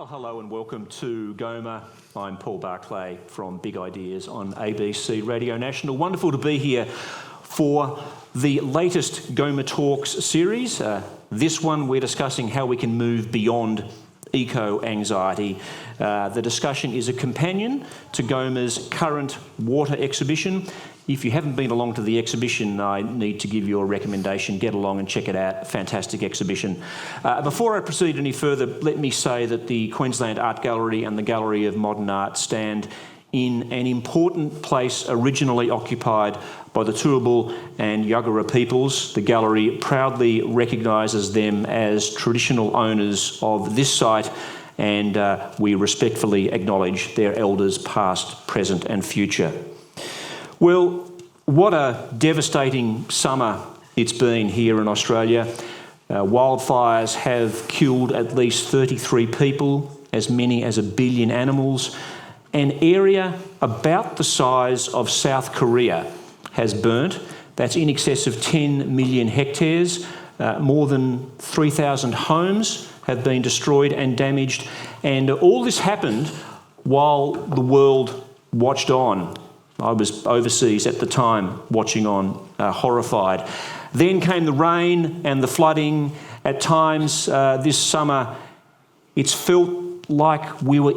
Well, hello and welcome to GOMA. I'm Paul Barclay from Big Ideas on ABC Radio National. Wonderful to be here for the latest GOMA Talks series. This one we're discussing how we can move beyond eco-anxiety. The discussion is a companion to GOMA's current water exhibition. If you haven't been along to the exhibition, I need to give you a recommendation. Get along and check it out. Fantastic exhibition. Before I proceed any further, let me say that the Queensland Art Gallery and the Gallery of Modern Art stand in an important place originally occupied by the Turrbal and Yagara peoples. The gallery proudly recognises them as traditional owners of this site, and we respectfully acknowledge their elders past, present and future. Well, what a devastating summer it's been here in Australia. Wildfires have killed at least 33 people, as many as 1 billion animals. An area about the size of South Korea has burnt. That's in excess of 10 million hectares. More than 3,000 homes have been destroyed and damaged. And all this happened while the world watched on. I was overseas at the time, watching on, horrified. Then came the rain and the flooding. At times this summer, it's felt like we were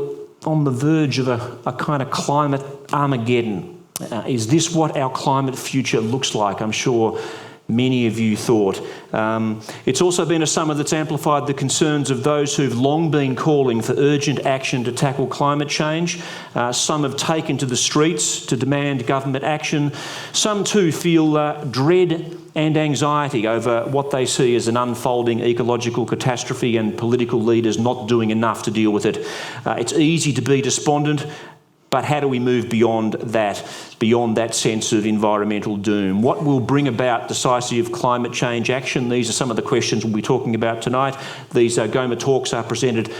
on the verge of a kind of climate Armageddon. Is this what our climate future looks like? I'm sure many of you thought. It's also been a summer that's amplified the concerns of those who've long been calling for urgent action to tackle climate change. Some have taken to the streets to demand government action. Some too feel dread and anxiety over what they see as an unfolding ecological catastrophe and political leaders not doing enough to deal with it. It's easy to be despondent, but how do we move beyond that sense of environmental doom? What will bring about decisive climate change action? These are some of the questions we'll be talking about tonight. These GOMA Talks are presented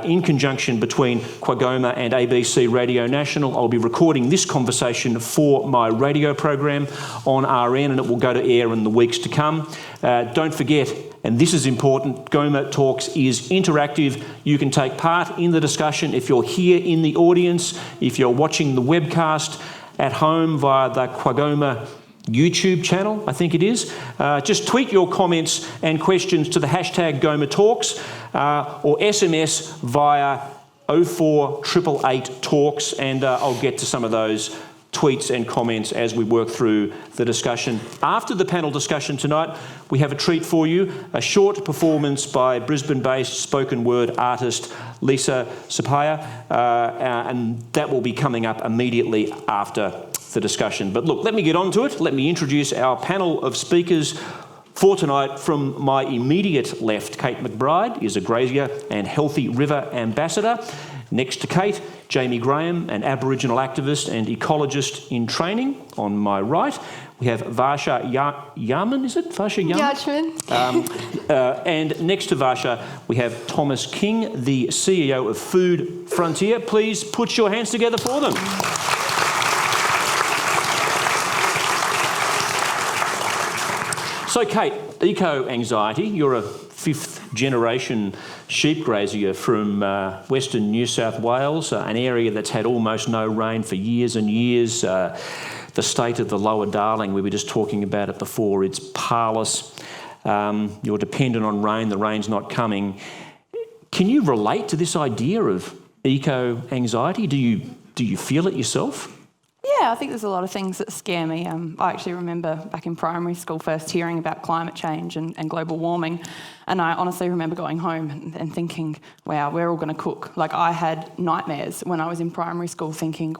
in conjunction between QAGOMA and ABC Radio National. I'll be recording this conversation for my radio program on RN, and it will go to air in the weeks to come. Don't forget, and this is important, GOMA Talks is interactive. You can take part in the discussion if you're here in the audience, if you're watching the webcast at home via the QAGOMA YouTube channel, I think it is. Just tweet your comments and questions to the hashtag GOMA Talks or SMS via 048888 Talks, and I'll get to some of those tweets and comments as we work through the discussion. After the panel discussion tonight, we have a treat for you, a short performance by Brisbane-based spoken word artist Lisa Sapaya, and that will be coming up immediately after the discussion. But look, let me get on to it. Let me introduce our panel of speakers for tonight. From my immediate left, Kate McBride is a Grazier and Healthy River ambassador. Next to Kate, Jamie Graham, an Aboriginal activist and ecologist in training. On my right, we have Varsha Yajman, is it? Varsha Yajman? And next to Varsha, we have Thomas King, the CEO of Food Frontier. Please put your hands together for them. So Kate, eco-anxiety, you're a fifth generation sheep grazier from Western New South Wales, an area that's had almost no rain for years and years. The state of the Lower Darling, we were just talking about it before, it's parlous. You're dependent on rain, the rain's not coming. Can you relate to this idea of eco-anxiety? Do you feel it yourself? Yeah, I think there's a lot of things that scare me. I actually remember back in primary school first hearing about climate change and global warming, and I honestly remember going home and thinking, wow, we're all going to cook. Like, I had nightmares when I was in primary school thinking,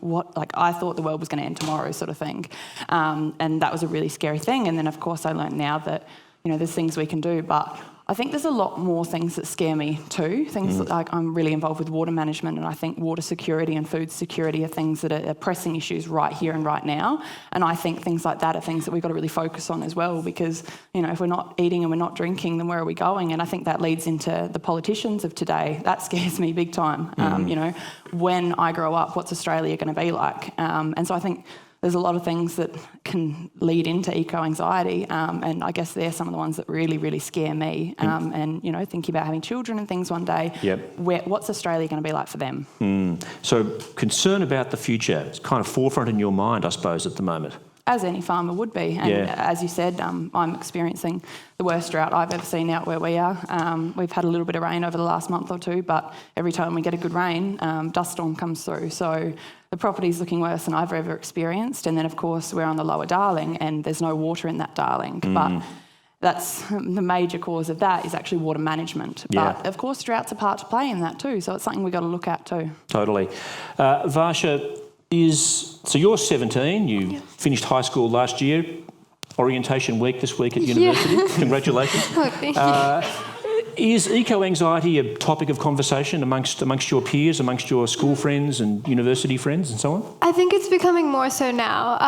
I thought the world was going to end tomorrow sort of thing. And that was a really scary thing. And then, of course, I learned now that, there's things we can do, but I think there's a lot more things that scare me too. Things like, I'm really involved with water management, and I think water security and food security are things that are pressing issues right here and right now. And I think things like that are things that we've got to really focus on as well, because, if we're not eating and we're not drinking, then where are we going? And I think that leads into the politicians of today. That scares me big time. When I grow up, what's Australia going to be like? And so I think there's a lot of things that can lead into eco-anxiety, and I guess they're some of the ones that really, really scare me. And, you know, thinking about having children and things one day, what's Australia going to be like for them? So concern about the future, it's kind of forefront in your mind, I suppose, at the moment. As any farmer would be. And as you said, I'm experiencing the worst drought I've ever seen out where we are. We've had a little bit of rain over the last month or two, but every time we get a good rain, dust storm comes through. So the property's looking worse than I've ever experienced. And then, of course, we're on the lower Darling and there's no water in that Darling. But that's the major cause of that is actually water management. But, of course, drought's a part to play in that too. So it's something we've got to look at too. Totally. Varsha, so you're 17, you finished high school last year, orientation week this week at university. Congratulations. Oh, thank you. Is eco-anxiety a topic of conversation amongst your peers, amongst your school friends and university friends and so on? I think it's becoming more so now.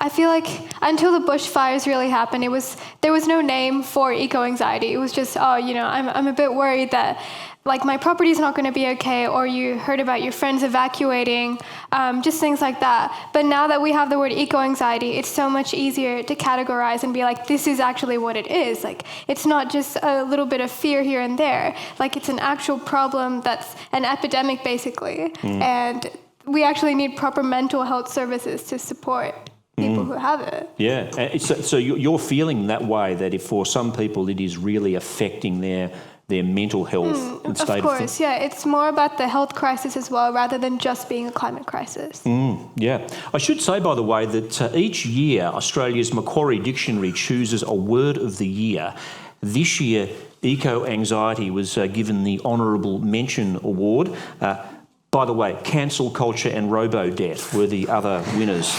I feel like until the bushfires really happened, there was no name for eco-anxiety. It was just, I'm a bit worried that like my property's not going to be okay, or you heard about your friends evacuating, just things like that. But now that we have the word eco-anxiety, it's so much easier to categorize and be like, this is actually what it is. Like, it's not just a little bit of fear here and there. Like, it's an actual problem that's an epidemic, basically. And we actually need proper mental health services to support people who have it. Yeah. So you're feeling that way, that if for some people it is really affecting their mental health and state of things. Of course, it's more about the health crisis as well, rather than just being a climate crisis. Yeah. I should say, by the way, that each year Australia's Macquarie Dictionary chooses a word of the year. This year, eco-anxiety was given the Honourable Mention Award. By the way, cancel culture and robo-debt were the other winners.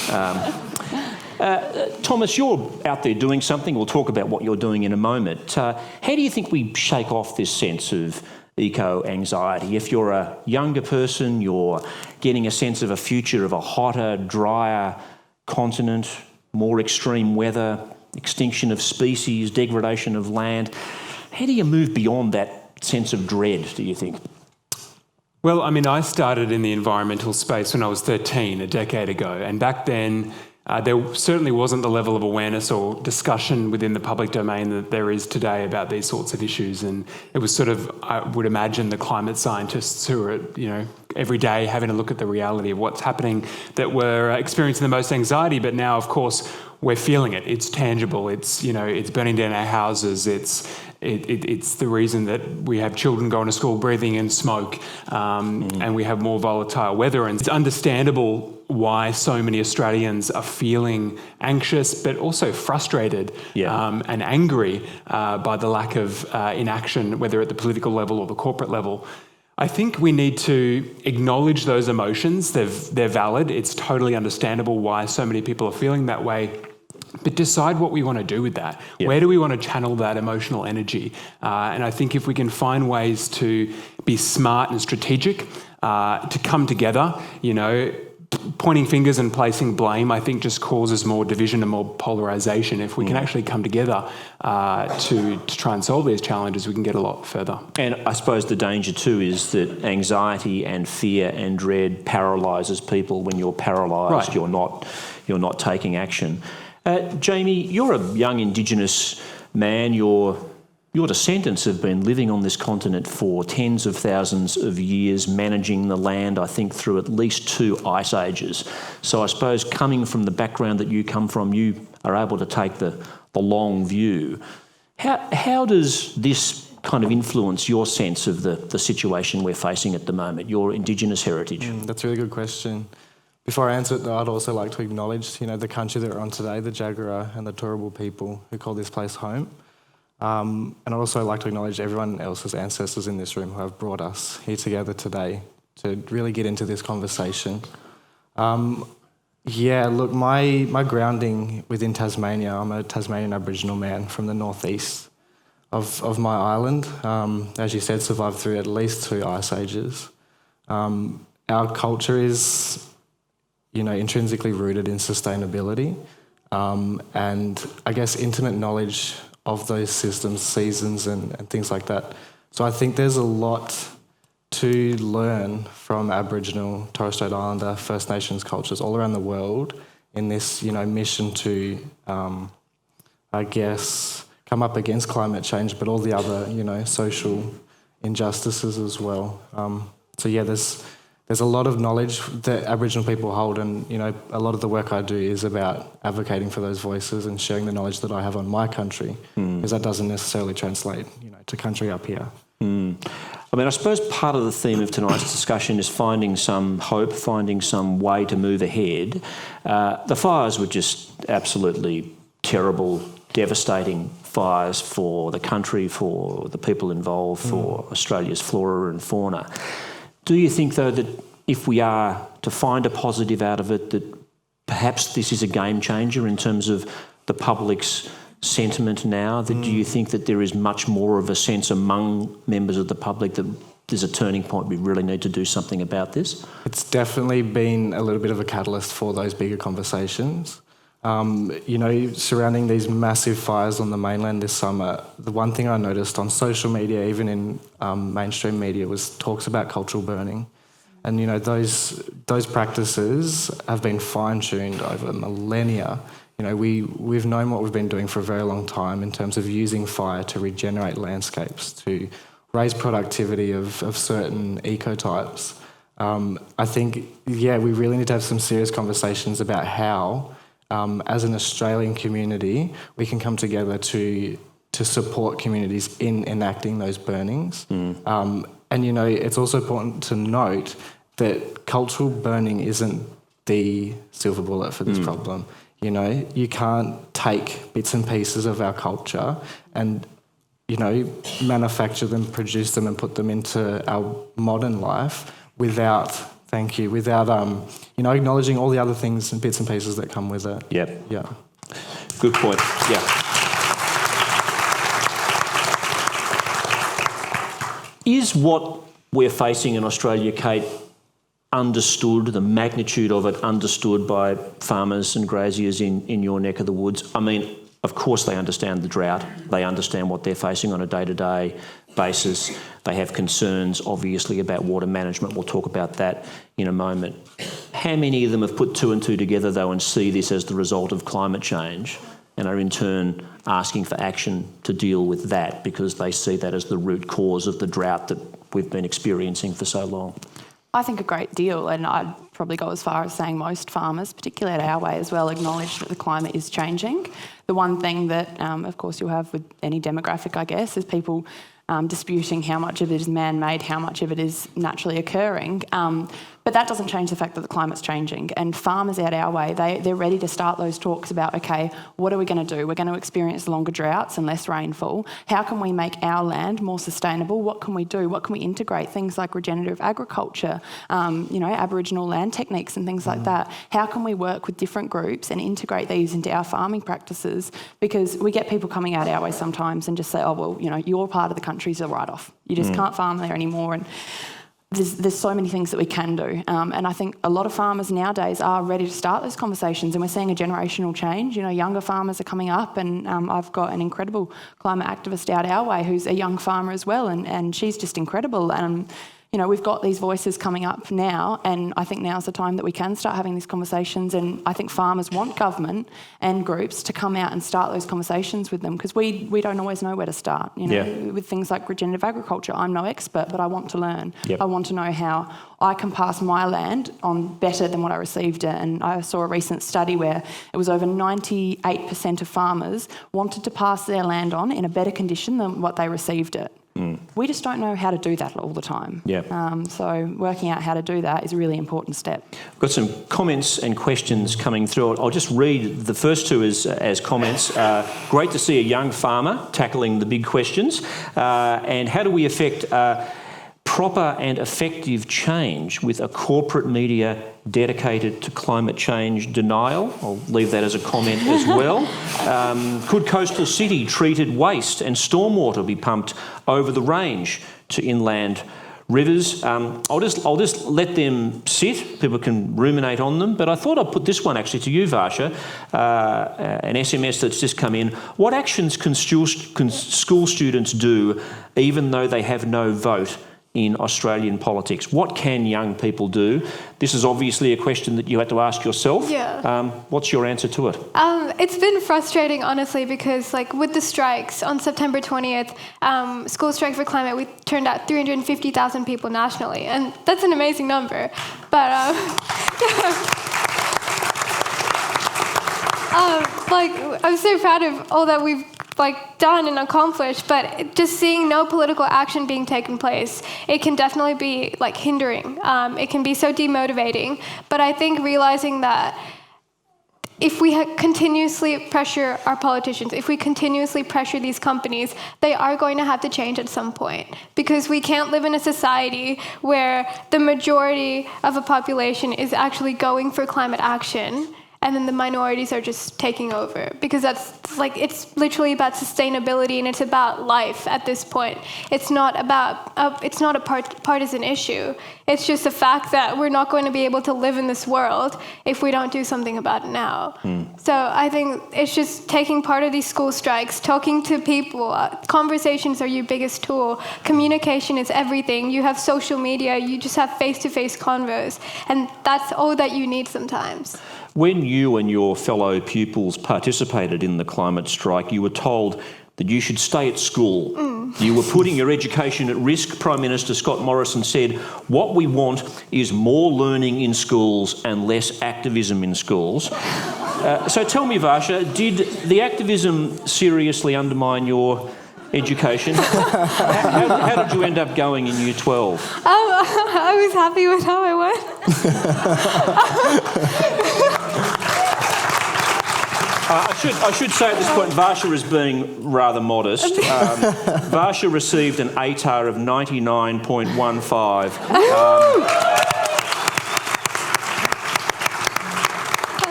Thomas, you're out there doing something. We'll talk about what you're doing in a moment. How do you think we shake off this sense of eco-anxiety? If you're a younger person, you're getting a sense of a future of a hotter, drier continent, more extreme weather, extinction of species, degradation of land. How do you move beyond that sense of dread, do you think? Well, I mean, I started in the environmental space when I was 13, a decade ago, and back then there certainly wasn't the level of awareness or discussion within the public domain that there is today about these sorts of issues. And it was sort of, I would imagine, the climate scientists who are, every day having a look at the reality of what's happening that were experiencing the most anxiety. But now, of course, we're feeling it. It's tangible. It's, it's burning down our houses. It's the reason that we have children going to school breathing in smoke, and we have more volatile weather. And it's understandable why so many Australians are feeling anxious, but also frustrated and angry by the lack of inaction, whether at the political level or the corporate level. I think we need to acknowledge those emotions. They're valid. It's totally understandable why so many people are feeling that way. But decide what we want to do with that. Yeah. Where do we want to channel that emotional energy? And I think if we can find ways to be smart and strategic, to come together, pointing fingers and placing blame, I think just causes more division and more polarisation. If we can actually come together to try and solve these challenges, we can get a lot further. And I suppose the danger too is that anxiety and fear and dread paralyses people. When you're paralysed, you're not taking action. Jamie, you're a young Indigenous man. Your descendants have been living on this continent for tens of thousands of years, managing the land, I think, through at least 2 ice ages. So I suppose coming from the background that you come from, you are able to take the long view. How does this kind of influence your sense of the situation we're facing at the moment, your Indigenous heritage? That's a really good question. Before I answer it, though, I'd also like to acknowledge, the country that we're on today, the Jagera and the Turrbal people who call this place home. And I'd also like to acknowledge everyone else's ancestors in this room who have brought us here together today to really get into this conversation. Look, my grounding within Tasmania, I'm a Tasmanian Aboriginal man from the northeast of my island. As you said, survived through at least 2 ice ages. Our culture is intrinsically rooted in sustainability, and I guess intimate knowledge of those systems, seasons and things like that. So I think there's a lot to learn from Aboriginal, Torres Strait Islander, First Nations cultures all around the world in this, mission to, I guess, come up against climate change, but all the other, social injustices as well. So yeah, there's a lot of knowledge that Aboriginal people hold, and a lot of the work I do is about advocating for those voices and sharing the knowledge that I have on my country, because that doesn't necessarily translate, to country up here. I mean, I suppose part of the theme of tonight's discussion is finding some hope, finding some way to move ahead. The fires were just absolutely terrible, devastating fires for the country, for the people involved, for Australia's flora and fauna. Do you think, though, that if we are to find a positive out of it, that perhaps this is a game changer in terms of the public's sentiment now? That do you think that there is much more of a sense among members of the public that there's a turning point, we really need to do something about this? It's definitely been a little bit of a catalyst for those bigger conversations. Surrounding these massive fires on the mainland this summer, the one thing I noticed on social media, even in mainstream media, was talks about cultural burning. And, those practices have been fine-tuned over millennia. We've known what we've been doing for a very long time in terms of using fire to regenerate landscapes, to raise productivity of certain ecotypes. I think, we really need to have some serious conversations about how, as an Australian community, we can come together to support communities in enacting those burnings. It's also important to note that cultural burning isn't the silver bullet for this problem. You can't take bits and pieces of our culture and, manufacture them, produce them and put them into our modern life without acknowledging all the other things and bits and pieces that come with it. Yep. Yeah. Good point. Yeah. Is what we're facing in Australia, Kate, understood, the magnitude of it understood by farmers and graziers in your neck of the woods? I mean, of course they understand the drought. They understand what they're facing on a day-to-day basis. They have concerns, obviously, about water management. We'll talk about that in a moment. How many of them have put two and two together, though, and see this as the result of climate change and are in turn asking for action to deal with that because they see that as the root cause of the drought that we've been experiencing for so long? I think a great deal, and I'd probably go as far as saying most farmers, particularly at our way as well, acknowledge that the climate is changing. The one thing that, of course, you'll have with any demographic, I guess, is people disputing how much of it is man-made, how much of it is naturally occurring. But that doesn't change the fact that the climate's changing. And farmers out our way, they're ready to start those talks about, okay, what are we going to do? We're going to experience longer droughts and less rainfall. How can we make our land more sustainable? What can we do? What can we integrate? Things like regenerative agriculture, Aboriginal land techniques and things like that. How can we work with different groups and integrate these into our farming practices? Because we get people coming out our way sometimes and just say, oh, well, your part of the country's a write-off. You just can't farm there anymore. And there's so many things that we can do. And I think a lot of farmers nowadays are ready to start those conversations, and we're seeing a generational change. Younger farmers are coming up, and I've got an incredible climate activist out our way who's a young farmer as well, and she's just incredible. And we've got these voices coming up now, and I think now's the time that we can start having these conversations. And I think farmers want government and groups to come out and start those conversations with them, because we don't always know where to start. With things like regenerative agriculture, I'm no expert, but I want to learn. Yep. I want to know how I can pass my land on better than what I received it. And I saw a recent study where it was over 98% of farmers wanted to pass their land on in a better condition than what they received it. We just don't know how to do that all the time. So working out how to do that is a really important step. I've got some comments and questions coming through. I'll just read the first two as comments. Great to see a young farmer tackling the big questions. And how do we affect proper and effective change with a corporate media dedicated to climate change denial? I'll leave that as a comment as well. Could coastal city treated waste and stormwater be pumped over the range to inland rivers? I'll just let them sit. People can ruminate on them. But I thought I'd put this one actually to you, Varsha, an SMS that's just come in. What actions can school students do even though they have no vote in Australian politics? What can young people do? This is obviously a question that you had to ask yourself. Yeah. What's your answer to it? It's been frustrating, honestly, because like with the strikes on September 20th, School Strike for Climate, we turned out 350,000 people nationally, and that's an amazing number. But I'm so proud of all that we've done and accomplished, but just seeing no political action being taken place, it can definitely be hindering. It can be so demotivating. But I think realizing that if we continuously pressure our politicians, if we continuously pressure these companies, they are going to have to change at some point, because we can't live in a society where the majority of a population is actually going for climate action and then the minorities are just taking over, because it's literally about sustainability and it's about life at this point. It's not about it's not a partisan issue. It's just the fact that we're not going to be able to live in this world if we don't do something about it now. So I think it's just taking part of these school strikes, talking to people. Conversations are your biggest tool. Communication is everything. You have social media. You just have face-to-face convos, and that's all that you need sometimes. When you and your fellow pupils participated in the climate strike, you were told that you should stay at school. You were putting your education at risk. Prime Minister Scott Morrison said, "What we want is more learning in schools and less activism in schools." So tell me, Varsha, did the activism seriously undermine your education? How did you end up going in Year 12? I was happy with how I went. I should say at this point, Varsha is being rather modest. Varsha received an ATAR of 99.15.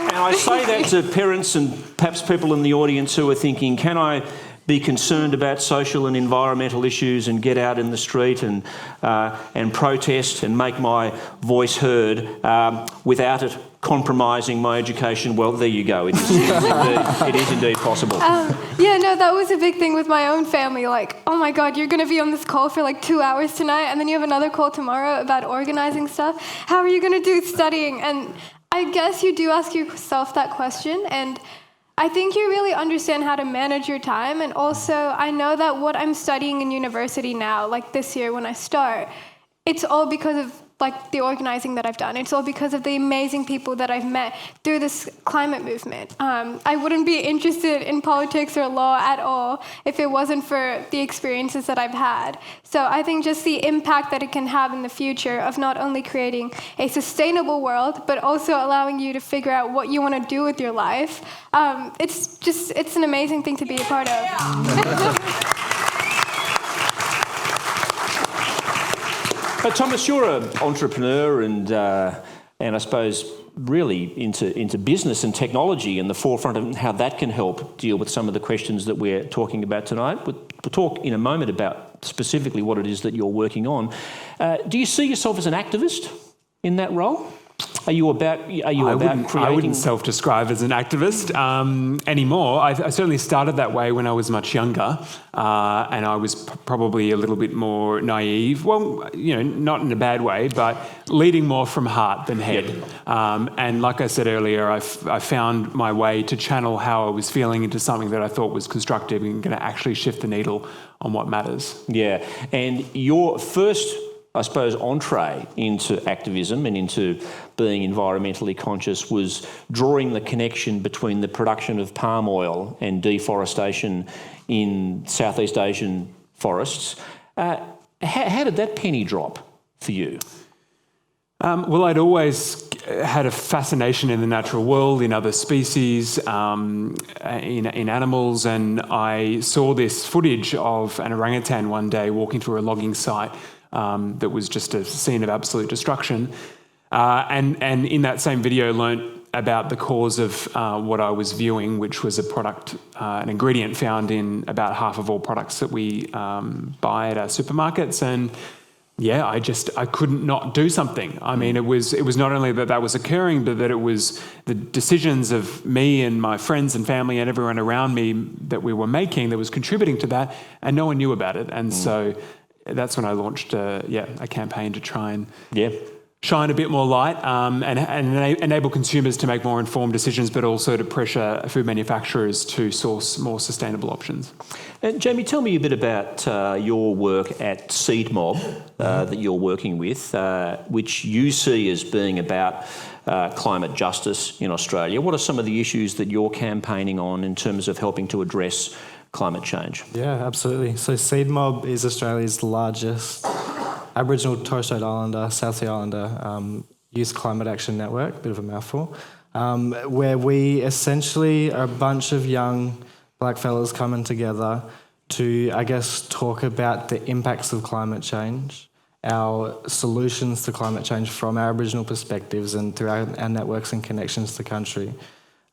And I say that to parents and perhaps people in the audience who are thinking, can I be concerned about social and environmental issues and get out in the street and protest and make my voice heard without it compromising my education? Well, there you go. It is indeed possible. That was a big thing with my own family. Oh my God, you're going to be on this call for 2 hours tonight, and then you have another call tomorrow about organizing stuff. How are you going to do studying? And I guess you do ask yourself that question, and I think you really understand how to manage your time. And also, I know that what I'm studying in university now, this year when I start, it's all because of the organizing that I've done. It's all because of the amazing people that I've met through this climate movement. I wouldn't be interested in politics or law at all if it wasn't for the experiences that I've had. So I think just the impact that it can have in the future of not only creating a sustainable world, but also allowing you to figure out what you want to do with your life. It's an amazing thing to be a part of. Thomas, you're an entrepreneur and I suppose really into business and technology and the forefront of how that can help deal with some of the questions that we're talking about tonight. We'll talk in a moment about specifically what it is that you're working on. Do you see yourself as an activist in that role? Are you about creating? I wouldn't self-describe as an activist anymore. I certainly started that way when I was much younger, and I was probably a little bit more naive. Well, not in a bad way, but leading more from heart than head. Yep. And like I said earlier, I found my way to channel how I was feeling into something that I thought was constructive and going to actually shift the needle on what matters. Yeah, and your first, I suppose, entree into activism and into being environmentally conscious was drawing the connection between the production of palm oil and deforestation in Southeast Asian forests. How did that penny drop for you? Well, I'd always had a fascination in the natural world, in other species, in animals, and I saw this footage of an orangutan one day walking through a logging site that was just a scene of absolute destruction. And in that same video learnt about the cause of what I was viewing, which was an ingredient found in about half of all products that we buy at our supermarkets. And yeah, I couldn't not do something. I mean, it was not only that was occurring, but that it was the decisions of me and my friends and family and everyone around me that we were making that was contributing to that, and no one knew about it. And so that's when I launched a campaign to try and Yeah. shine a bit more light and enable consumers to make more informed decisions, but also to pressure food manufacturers to source more sustainable options. Jamie, tell me a bit about your work at Seed Mob that you're working with, which you see as being about climate justice in Australia. What are some of the issues that you're campaigning on in terms of helping to address climate change? Yeah, absolutely. So Seed Mob is Australia's largest Aboriginal Torres Strait Islander, South Sea Islander youth climate action network, bit of a mouthful, where we essentially are a bunch of young black fellas coming together to, I guess, talk about the impacts of climate change, our solutions to climate change from our Aboriginal perspectives and through our networks and connections to country.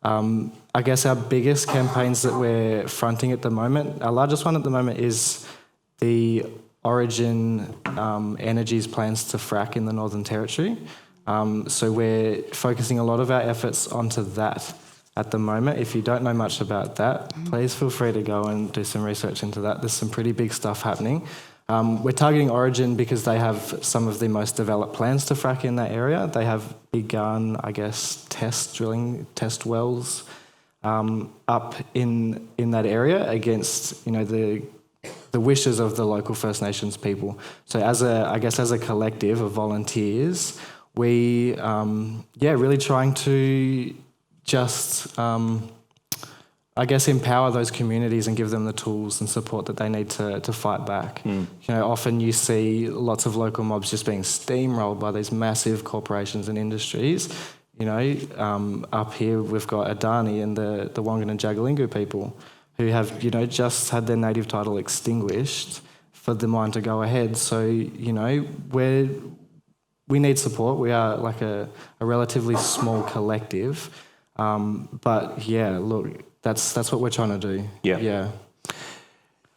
I guess our biggest campaigns that we're fronting at the moment, our largest one at the moment is the Origin Energy's plans to frack in the Northern Territory. So we're focusing a lot of our efforts onto that at the moment. If you don't know much about that, please feel free to go and do some research into that. There's some pretty big stuff happening. We're targeting Origin because they have some of the most developed plans to frack in that area. They have begun, I guess, test wells up in that area against, the wishes of the local First Nations people. So as a collective of volunteers, we really trying to just empower those communities and give them the tools and support that they need to fight back. Often you see lots of local mobs just being steamrolled by these massive corporations and industries. Up here we've got Adani and the Wangan and Jagalingu people who have, just had their native title extinguished for the mine to go ahead. So, we need support. We are like a relatively small collective. But yeah, look, that's what we're trying to do. Yeah.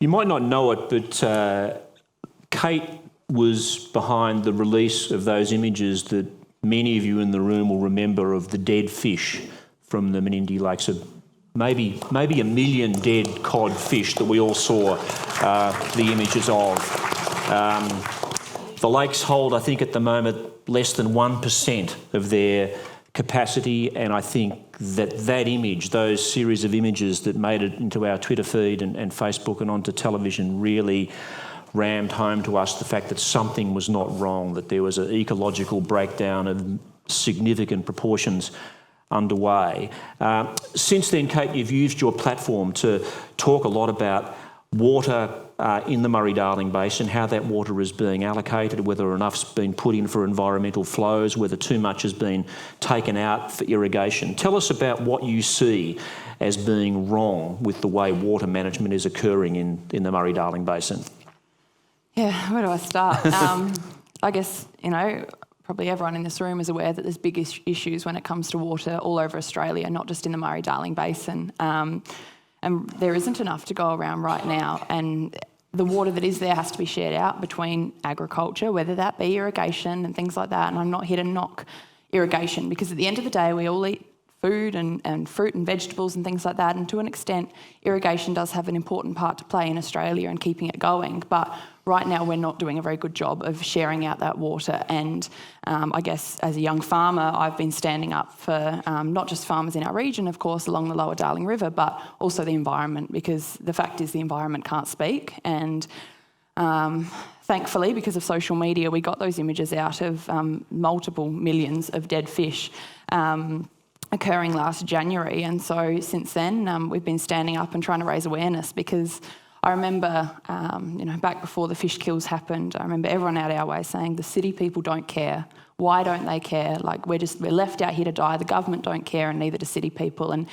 You might not know it, but Kate was behind the release of those images that many of you in the room will remember of the dead fish from the Menindee Lakes. Maybe a million dead cod fish that we all saw the images of. The lakes hold, I think, at the moment, less than 1% of their capacity, and I think that image, those series of images that made it into our Twitter feed and Facebook and onto television really rammed home to us the fact that something was not wrong, that there was an ecological breakdown of significant proportions underway. Since then, Kate, you've used your platform to talk a lot about water in the Murray-Darling Basin, how that water is being allocated, whether enough's been put in for environmental flows, whether too much has been taken out for irrigation. Tell us about what you see as being wrong with the way water management is occurring in the Murray-Darling Basin. Yeah, where do I start? I guess, probably everyone in this room is aware that there's big issues when it comes to water all over Australia, not just in the Murray-Darling Basin. And there isn't enough to go around right now. And the water that is there has to be shared out between agriculture, whether that be irrigation and things like that. And I'm not here to knock irrigation because at the end of the day, we all eat food and fruit and vegetables and things like that. And to an extent, irrigation does have an important part to play in Australia and keeping it going. But right now, we're not doing a very good job of sharing out that water. And I guess as a young farmer, I've been standing up for not just farmers in our region, of course, along the lower Darling River, but also the environment, because the fact is the environment can't speak. And thankfully, because of social media, we got those images out of multiple millions of dead fish occurring last January. And so since then, we've been standing up and trying to raise awareness, because I remember, back before the fish kills happened, I remember everyone out our way saying the city people don't care. Why don't they care? Like, we're left out here to die. The government don't care, and neither do city people. And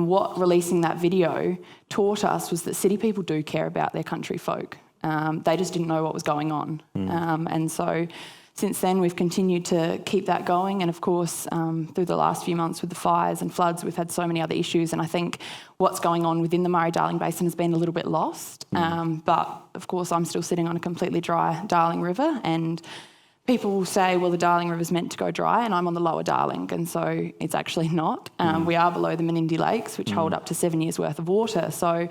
what releasing that video taught us was that city people do care about their country folk. They just didn't know what was going on. And so since then, we've continued to keep that going. And of course, through the last few months with the fires and floods, we've had so many other issues. And I think what's going on within the Murray-Darling Basin has been a little bit lost. But of course, I'm still sitting on a completely dry Darling River. And people will say, well, the Darling River's meant to go dry, and I'm on the lower Darling. And so it's actually not. We are below the Menindee Lakes, which hold up to 7 years' worth of water. So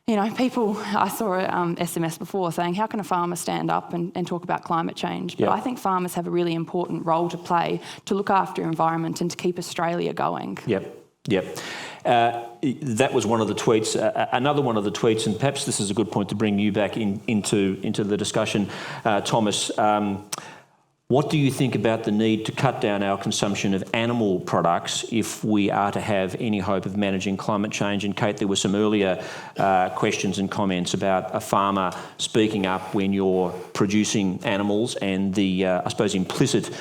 You know, people, I saw a SMS before saying, how can a farmer stand up and talk about climate change? But I think farmers have a really important role to play to look after environment and to keep Australia going. Yep. That was one of the tweets. Another one of the tweets, and perhaps this is a good point to bring you back into the discussion, Thomas. What do you think about the need to cut down our consumption of animal products if we are to have any hope of managing climate change? And Kate, there were some earlier questions and comments about a farmer speaking up when you're producing animals and the, I suppose, implicit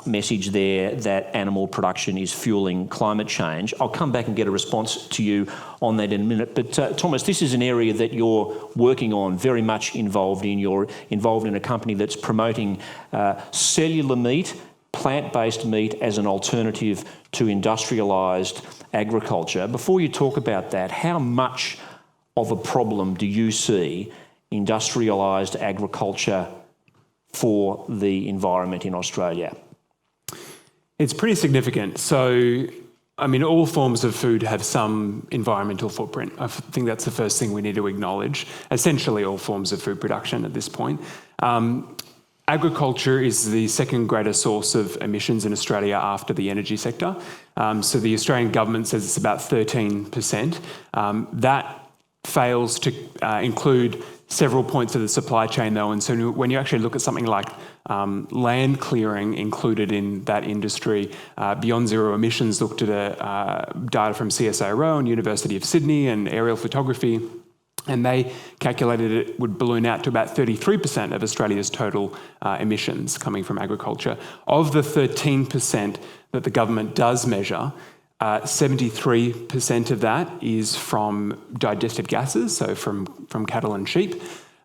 message there that animal production is fueling climate change. I'll come back and get a response to you on that in a minute. But Thomas, this is an area that you're working on, very much involved in. You're involved in a company that's promoting cellular meat, plant-based meat as an alternative to industrialised agriculture. Before you talk about that, how much of a problem do you see industrialised agriculture for the environment in Australia? It's pretty significant. So, I mean, all forms of food have some environmental footprint. I think that's the first thing we need to acknowledge. Essentially, all forms of food production at this point. Agriculture is the second greatest source of emissions in Australia after the energy sector. So the Australian government says it's about 13%. That fails to include several points of the supply chain, though, and so when you actually look at something like land clearing included in that industry, Beyond Zero Emissions looked at data from CSIRO and University of Sydney and aerial photography, and they calculated it would balloon out to about 33% of Australia's total emissions coming from agriculture. Of the 13% that the government does measure, 73% of that is from digestive gases, so from cattle and sheep.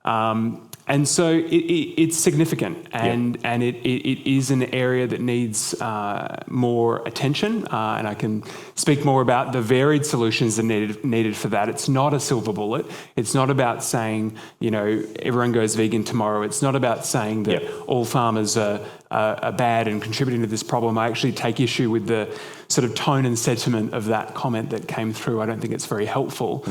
And so it's significant, and it is an area that needs more attention, and I can speak more about the varied solutions that needed for that. It's not a silver bullet. It's not about saying, you know, everyone goes vegan tomorrow. It's not about saying that all farmers are bad and contributing to this problem. I actually take issue with the sort of tone and sentiment of that comment that came through. I don't think it's very helpful.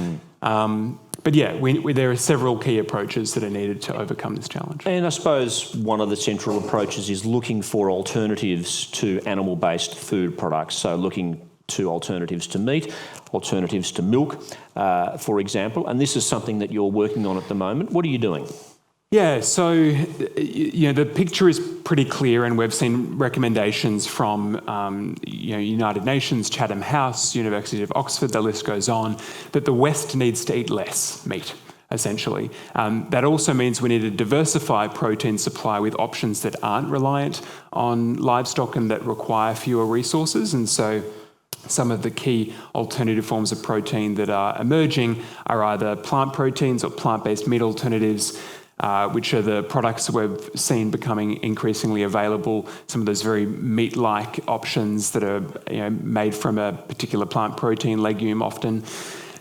But yeah, there are several key approaches that are needed to overcome this challenge. And I suppose one of the central approaches is looking for alternatives to animal-based food products. So looking to alternatives to meat, alternatives to milk, for example. And this is something that you're working on at the moment. What are you doing? Yeah, so the picture is pretty clear, and we've seen recommendations from United Nations, Chatham House, University of Oxford, the list goes on, that the West needs to eat less meat, essentially. That also means we need to diversify protein supply with options that aren't reliant on livestock and that require fewer resources. And so some of the key alternative forms of protein that are emerging are either plant proteins or plant-based meat alternatives, which are the products that we've seen becoming increasingly available, some of those very meat-like options that are made from a particular plant protein, legume often.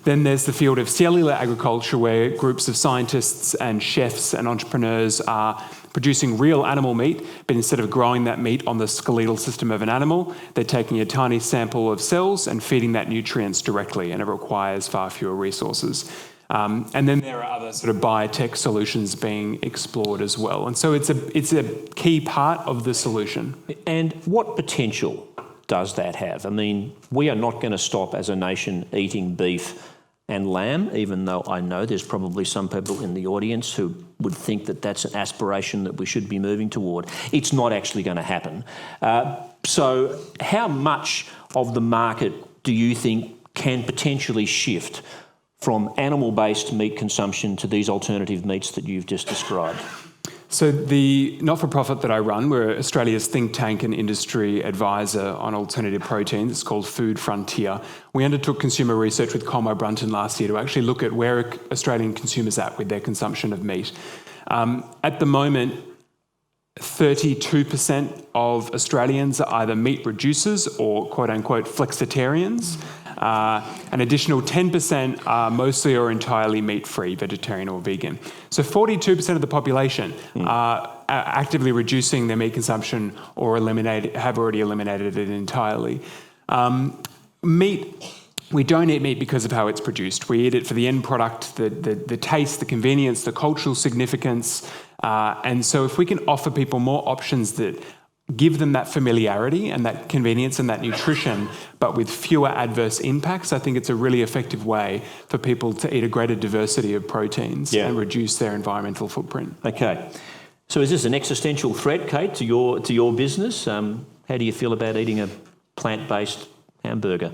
Then there's the field of cellular agriculture, where groups of scientists and chefs and entrepreneurs are producing real animal meat, but instead of growing that meat on the skeletal system of an animal, they're taking a tiny sample of cells and feeding that nutrients directly, and it requires far fewer resources. And then there are other sort of biotech solutions being explored as well. And so it's a key part of the solution. And what potential does that have? I mean, we are not going to stop as a nation eating beef and lamb, even though I know there's probably some people in the audience who would think that that's an aspiration that we should be moving toward. It's not actually going to happen. So how much of the market do you think can potentially shift from animal-based meat consumption to these alternative meats that you've just described? So the not-for-profit that I run, we're Australia's think tank and industry advisor on alternative proteins. It's called Food Frontier. We undertook consumer research with Colmo Brunton last year to actually look at where are Australian consumers at with their consumption of meat. At the moment, 32% of Australians are either meat reducers or quote-unquote flexitarians. An additional 10% are mostly or entirely meat-free, vegetarian or vegan. So 42% of the population are actively reducing their meat consumption or have already eliminated it entirely. Meat we don't eat meat because of how it's produced. We eat it for the end product, the taste, the convenience, the cultural significance. And so if we can offer people more options that give them that familiarity and that convenience and that nutrition, but with fewer adverse impacts, I think it's a really effective way for people to eat a greater diversity of proteins and reduce their environmental footprint. Okay. So is this an existential threat, Kate, to your business? How do you feel about eating a plant-based hamburger?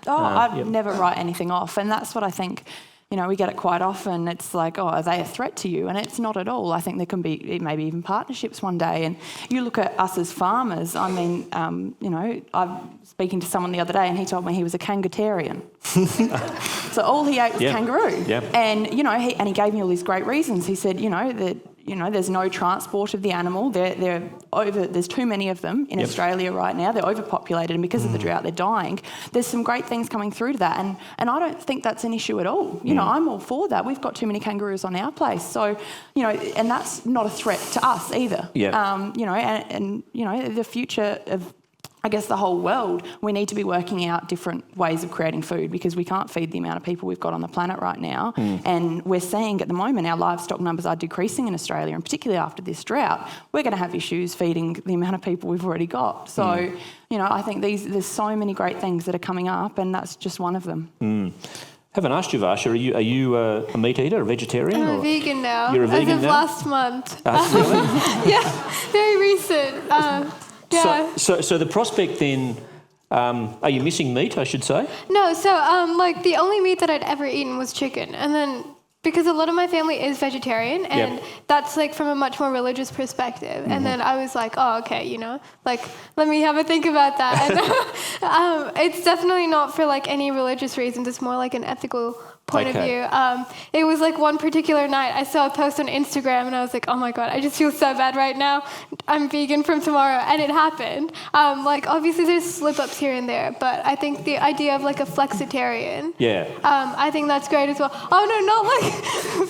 I'd never write anything off, and that's what I think. We get it quite often. It's like, oh, are they a threat to you? And it's not at all. I think there can be maybe even partnerships one day. And you look at us as farmers. I mean, I'm speaking to someone the other day, and he told me he was a kangatarian. So all he ate was kangaroo. Yep. And he gave me all these great reasons. He said, there's no transport of the animal. There's too many of them in Australia right now. They're overpopulated, and because of the drought, they're dying. There's some great things coming through to that, and I don't think that's an issue at all. I'm all for that. We've got too many kangaroos on our place, so and that's not a threat to us either. Yeah. The future of, I guess, the whole world, we need to be working out different ways of creating food, because we can't feed the amount of people we've got on the planet right now. And we're seeing at the moment our livestock numbers are decreasing in Australia, and particularly after this drought, we're going to have issues feeding the amount of people we've already got. So, I think there's so many great things that are coming up, and that's just one of them. Haven't asked you, Varsha, are you a meat eater, a vegetarian? I'm a vegan now. You're a vegan as of now? last month. Really? Yeah, very recent. Yeah. So the prospect then, are you missing meat, I should say? No, so the only meat that I'd ever eaten was chicken, and then because a lot of my family is vegetarian, and that's from a much more religious perspective. And then I was like, oh, okay, let me have a think about that. And it's definitely not for any religious reasons. It's more an ethical point of view. It was one particular night I saw a post on Instagram, and I was like, oh my God, I just feel so bad right now. I'm vegan from tomorrow. And it happened. Obviously there's slip-ups here and there, but I think the idea of a flexitarian, I think that's great as well. Oh no, not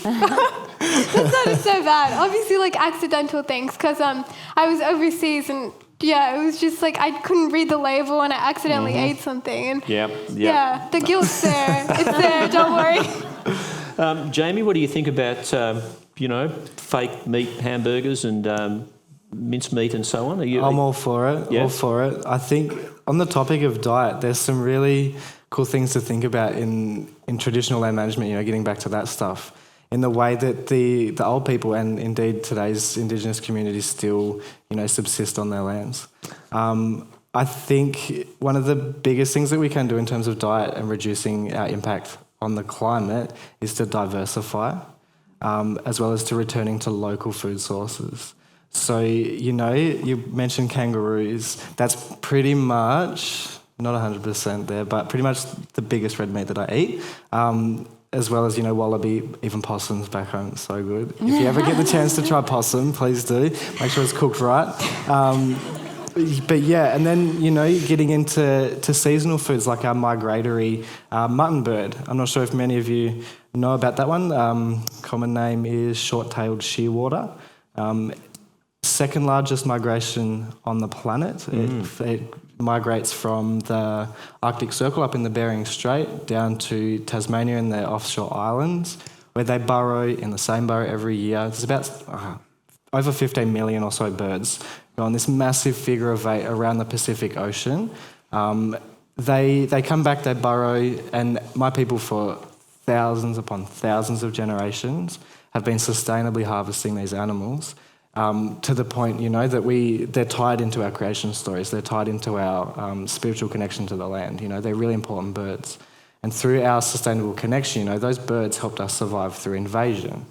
that sounded so bad. Obviously accidental things, because I was overseas, and it was just I couldn't read the label and I accidentally ate something. And the guilt's there. It's there, don't worry. Jamie, what do you think about, fake meat hamburgers and minced meat and so on? I'm all for it. Yeah. All for it. I think on the topic of diet, there's some really cool things to think about in traditional land management, getting back to that stuff, in the way that the old people and indeed today's Indigenous communities still, subsist on their lands. I think one of the biggest things that we can do in terms of diet and reducing our impact on the climate is to diversify, as well as to returning to local food sources. So, you mentioned kangaroos. That's pretty much, not 100% there, but pretty much the biggest red meat that I eat. As well as, wallaby, even possums back home. It's so good. If you ever get the chance to try possum, please do. Make sure it's cooked right. But yeah, and then, getting into seasonal foods like our migratory mutton bird. I'm not sure if many of you know about that one. Common name is short-tailed shearwater. Second largest migration on the planet. It migrates from the Arctic Circle up in the Bering Strait down to Tasmania and their offshore islands, where they burrow in the same burrow every year. There's about over 15 million or so birds go on this massive figure of 8 around the Pacific Ocean. They come back, they burrow, and my people for thousands upon thousands of generations have been sustainably harvesting these animals. To the point, that they're tied into our creation stories. They're tied into our spiritual connection to the land. They're really important birds. And through our sustainable connection, those birds helped us survive through invasion.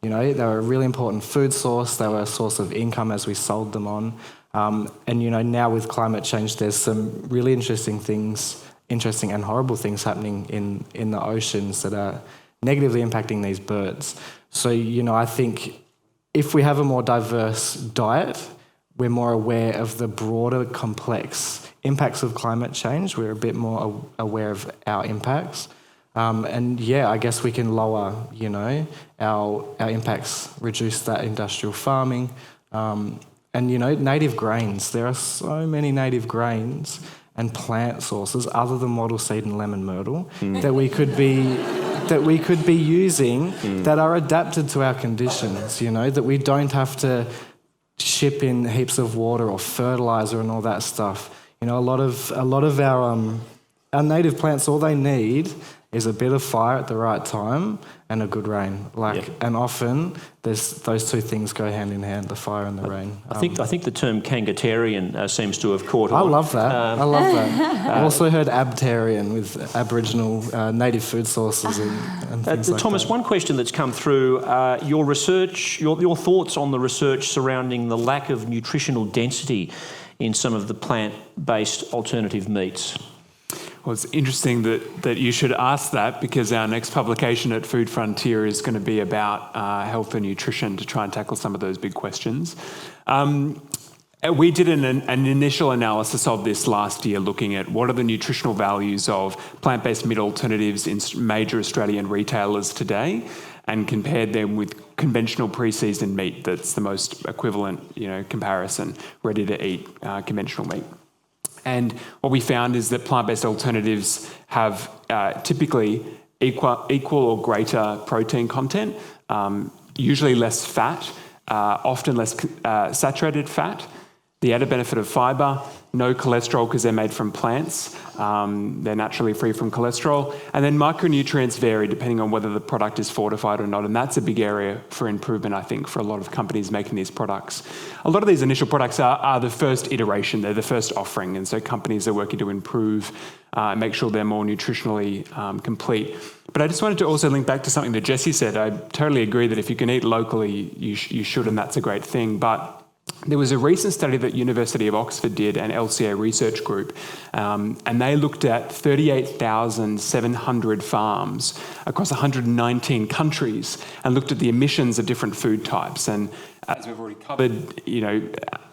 They were a really important food source. They were a source of income as we sold them on. And, now with climate change, there's some really interesting and horrible things happening in the oceans that are negatively impacting these birds. So, I think if we have a more diverse diet, we're more aware of the broader, complex impacts of climate change. We're a bit more aware of our impacts. I guess we can lower, our impacts, reduce that industrial farming. Native grains. There are so many native grains, and plant sources other than wattle seed and lemon myrtle that we could be using that are adapted to our conditions, that we don't have to ship in heaps of water or fertilizer and all that stuff. A lot of our native plants, all they need is a bit of fire at the right time and a good rain. And often those two things go hand in hand, the fire and the rain. I think the term kangatarian seems to have caught on. I love that. I've also heard abtarian with Aboriginal native food sources and things like Thomas, that. one question that's come through, your research, your thoughts on the research surrounding the lack of nutritional density in some of the plant-based alternative meats. Well, it's interesting that you should ask that, because our next publication at Food Frontier is going to be about health and nutrition to try and tackle some of those big questions. We did an initial analysis of this last year, looking at what are the nutritional values of plant-based meat alternatives in major Australian retailers today, and compared them with conventional pre-seasoned meat that's the most equivalent comparison, ready to eat conventional meat. And what we found is that plant-based alternatives have typically equal or greater protein content, usually less fat, often less saturated fat, the added benefit of fibre, no cholesterol because they're made from plants, they're naturally free from cholesterol, and then micronutrients vary depending on whether the product is fortified or not, and that's a big area for improvement, I think, for a lot of companies making these products. A lot of these initial products are the first iteration, they're the first offering, and so companies are working to improve and make sure they're more nutritionally complete. But I just wanted to also link back to something that Jessie said. I totally agree that if you can eat locally, you should, and that's a great thing, but there was a recent study that University of Oxford did, an LCA research group, and they looked at 38,700 farms across 119 countries and looked at the emissions of different food types. And as we've already covered,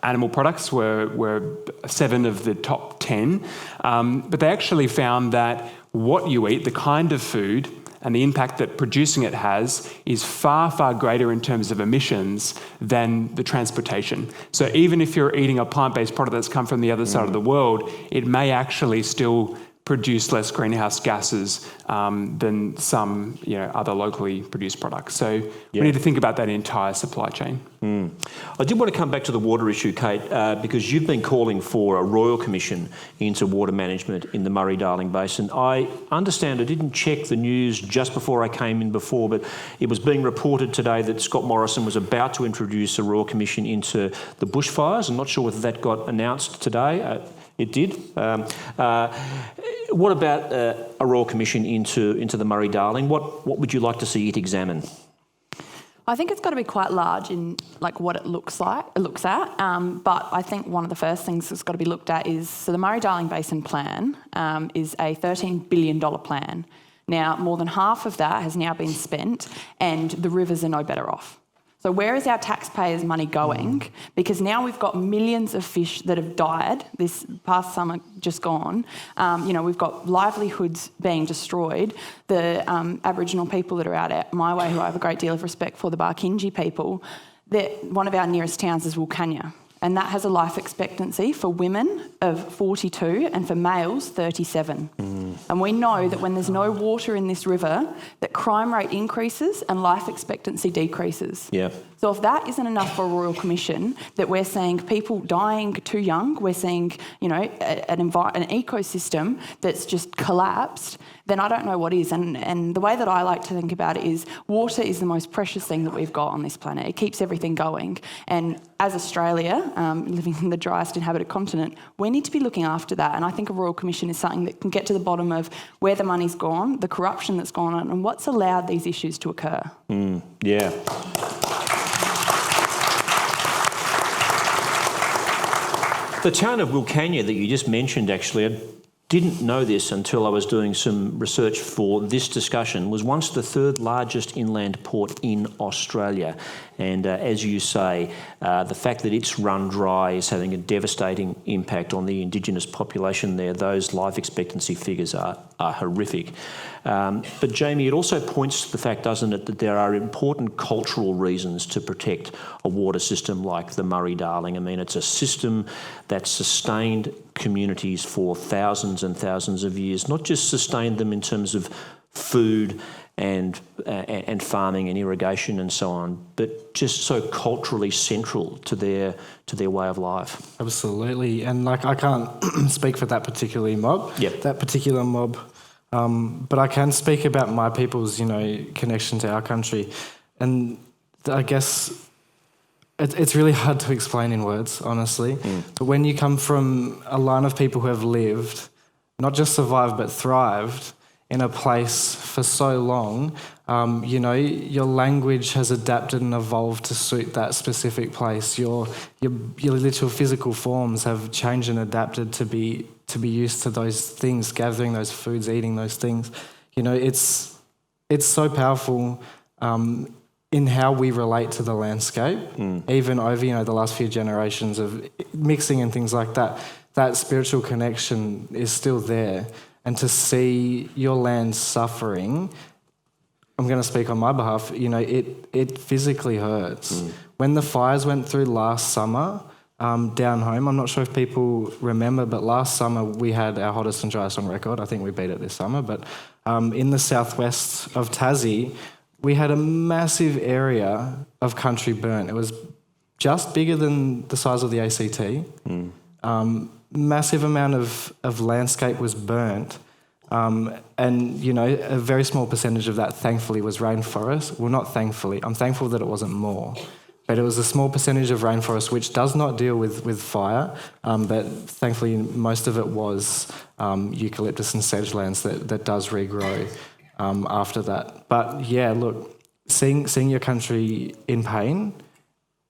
animal products were 7 of the top 10, but they actually found that what you eat, the kind of food, and the impact that producing it has is far, far greater in terms of emissions than the transportation. So even if you're eating a plant-based product that's come from the other side of the world, it may actually still produce less greenhouse gases than some other locally produced products. So we need to think about that entire supply chain. I did want to come back to the water issue, Kate, because you've been calling for a royal commission into water management in the Murray-Darling Basin. I understand, I didn't check the news just before I came in before, but it was being reported today that Scott Morrison was about to introduce a royal commission into the bushfires. I'm not sure whether that got announced today. It did. What about a royal commission into the Murray-Darling? What would you like to see it examine? I think it's got to be quite large in what it looks at. But I think one of the first things that's got to be looked at is, the Murray-Darling Basin Plan is a $13 billion plan. Now, more than half of that has now been spent, and the rivers are no better off. So where is our taxpayers' money going? Because now we've got millions of fish that have died this past summer just gone. We've got livelihoods being destroyed. The Aboriginal people that are out at my way, who I have a great deal of respect for, the Barkinji people, one of our nearest towns is Wilcannia. And that has a life expectancy for women of 42 and for males 37. And we know that when there's no water in this river, that crime rate increases and life expectancy decreases. Yeah. So if that isn't enough for a royal commission, that we're seeing people dying too young, we're seeing an ecosystem that's just collapsed, then I don't know what is. And the way that I like to think about it is, water is the most precious thing that we've got on this planet. It keeps everything going. And as Australia, living in the driest inhabited continent, we need to be looking after that. And I think a royal commission is something that can get to the bottom of where the money's gone, the corruption that's gone on, and what's allowed these issues to occur. Yeah. The town of Wilcannia that you just mentioned, actually, I didn't know this until I was doing some research for this discussion, was once the 3rd largest inland port in Australia. And as you say, the fact that it's run dry is having a devastating impact on the Indigenous population there. Those life expectancy figures are horrific. But Jamie, it also points to the fact, doesn't it, that there are important cultural reasons to protect a water system like the Murray-Darling. I mean, it's a system that's sustained communities for thousands and thousands of years, not just sustained them in terms of food and farming and irrigation and so on, but just so culturally central to their way of life. Absolutely, and like I can't speak for that particular mob. Yep. That particular mob, but I can speak about my people's, connection to our country, and I guess it's really hard to explain in words, honestly. But when you come from a line of people who have lived, not just survived but thrived in a place for so long, your language has adapted and evolved to suit that specific place. Your literal physical forms have changed and adapted to be used to those things, gathering those foods, eating those things. It's so powerful in how we relate to the landscape, even over the last few generations of mixing and things like that. That spiritual connection is still there. And to see your land suffering, I'm going to speak on my behalf, it physically hurts. When the fires went through last summer down home, I'm not sure if people remember, but last summer we had our hottest and driest on record. I think we beat it this summer. But in the southwest of Tassie, we had a massive area of country burnt. It was just bigger than the size of the ACT. Massive amount of landscape was burnt, and a very small percentage of that, thankfully, was rainforest. Well, not thankfully. I'm thankful that it wasn't more, but it was a small percentage of rainforest which does not deal with fire. But thankfully, most of it was eucalyptus and sedgelands that does regrow after that. But yeah, look, seeing your country in pain.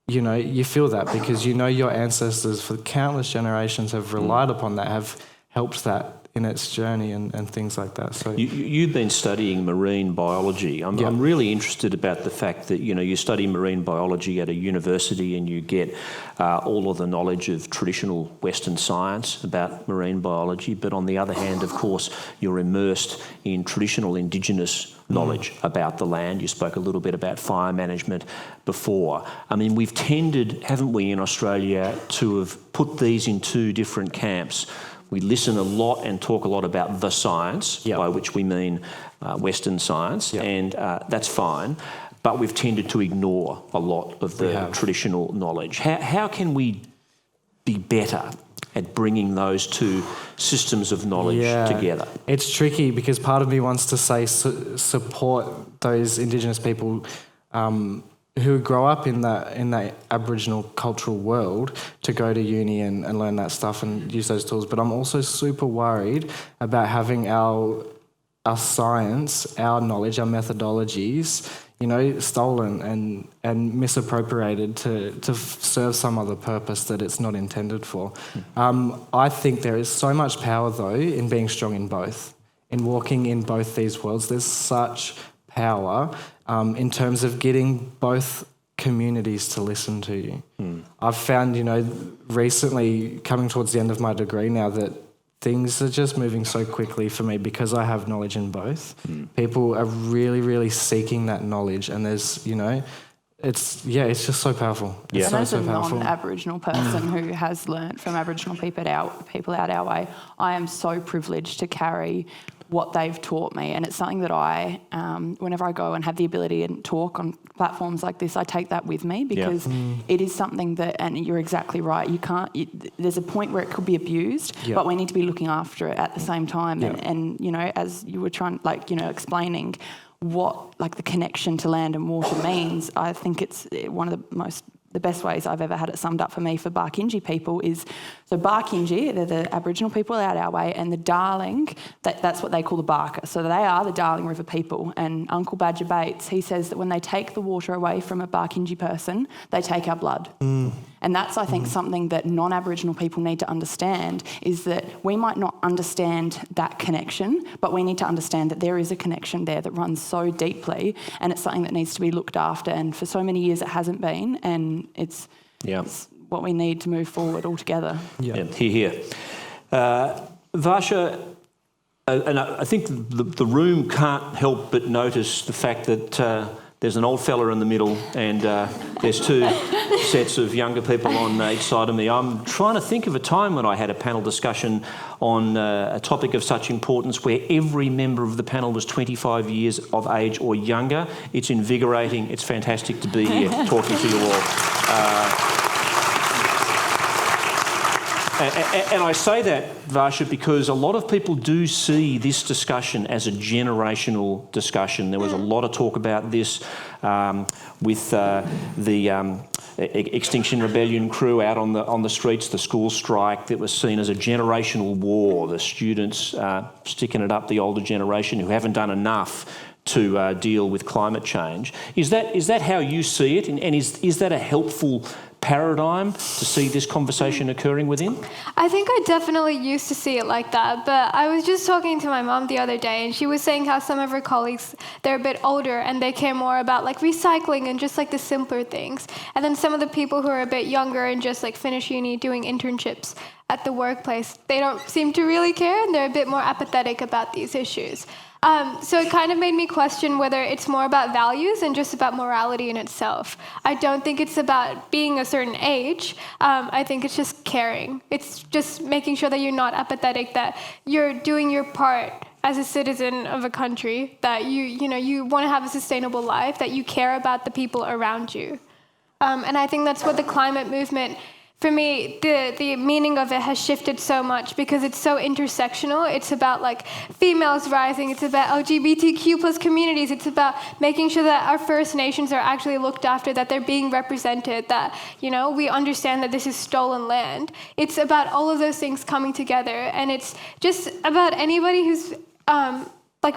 You feel that because your ancestors for countless generations have relied upon that, have helped that in its journey and things like that. So you've been studying marine biology. I'm really interested about the fact that you study marine biology at a university and you get all of the knowledge of traditional Western science about marine biology, but on the other hand, of course, you're immersed in traditional Indigenous knowledge about the land. You spoke a little bit about fire management before. I mean, we've tended, haven't we, in Australia, to have put these in two different camps. We listen a lot and talk a lot about the science, by which we mean Western science, and that's fine, but we've tended to ignore a lot of the traditional knowledge. How can we be better at bringing those two systems of knowledge together? It's tricky because part of me wants to say support those Indigenous people who grow up in that Aboriginal cultural world to go to uni and learn that stuff and use those tools. But I'm also super worried about having our science, our knowledge, our methodologies, stolen and misappropriated to serve some other purpose that it's not intended for. I think there is so much power, though, in being strong in both, in walking in both these worlds. There's such power in terms of getting both communities to listen to you. I've found, recently coming towards the end of my degree now that things are just moving so quickly for me because I have knowledge in both. People are really, really seeking that knowledge, and there's, it's just so powerful. It's and as so a powerful. non-Aboriginal person who has learnt from Aboriginal people out our way, I am so privileged to carry what they've taught me, and it's something that I, whenever I go and have the ability and talk on platforms like this, I take that with me because it is something that, and you're exactly right, there's a point where it could be abused, but we need to be looking after it at the same time. And as you were trying, explaining what the connection to land and water means, I think it's one of the best ways I've ever had it summed up for me for Barchinji people is, so Barchinji, they're the Aboriginal people out our way, and the Darling, that's what they call the Barker. So they are the Darling River people. And Uncle Badger Bates, he says that when they take the water away from a Barchinji person, they take our blood. And that's, I think, something that non-Aboriginal people need to understand, is that we might not understand that connection, but we need to understand that there is a connection there that runs so deeply, and it's something that needs to be looked after. And for so many years it hasn't been, and it's what we need to move forward altogether. Here. Varsha, And I think the room can't help but notice the fact that there's an old fella in the middle and there's two sets of younger people on each side of me. I'm trying to think of a time when I had a panel discussion on a topic of such importance where every member of the panel was 25 years of age or younger. It's invigorating. It's fantastic to be here talking to you all. And I say that, Varsha, because a lot of people do see this discussion as a generational discussion. There was a lot of talk about this with the Extinction Rebellion crew out on the streets, the school strike that was seen as a generational war, the students sticking it up the older generation who haven't done enough to deal with climate change. Is that how you see it? And is that a helpful paradigm to see this conversation occurring within? I think I definitely used to see it like that, but I was just talking to my mom the other day and she was saying how some of her colleagues, they're a bit older and they care more about like recycling and just like the simpler things. And then some of the people who are a bit younger and just like finish uni doing internships at the workplace, they don't seem to really care and they're a bit more apathetic about these issues. So it kind of made me question whether it's more about values and just about morality in itself. I don't think it's about being a certain age. I think it's just caring. It's just making sure that you're not apathetic, that you're doing your part as a citizen of a country, that you want to have a sustainable life, that you care about the people around you. And I think that's what the climate movement, for me, the meaning of it has shifted so much because it's so intersectional. It's about like females rising. It's about LGBTQ plus communities. It's about making sure that our First Nations are actually looked after, that they're being represented, that, we understand that this is stolen land. It's about all of those things coming together. And it's just about anybody who's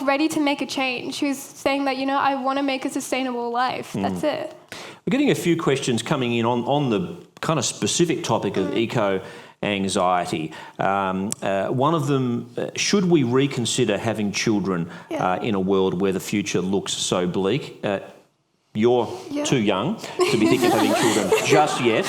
ready to make a change, who's saying that, I want to make a sustainable life. That's it. We're getting a few questions coming in on the kind of specific topic of eco-anxiety. One of them, should we reconsider having children in a world where the future looks so bleak? You're too young to be thinking of having children just yet.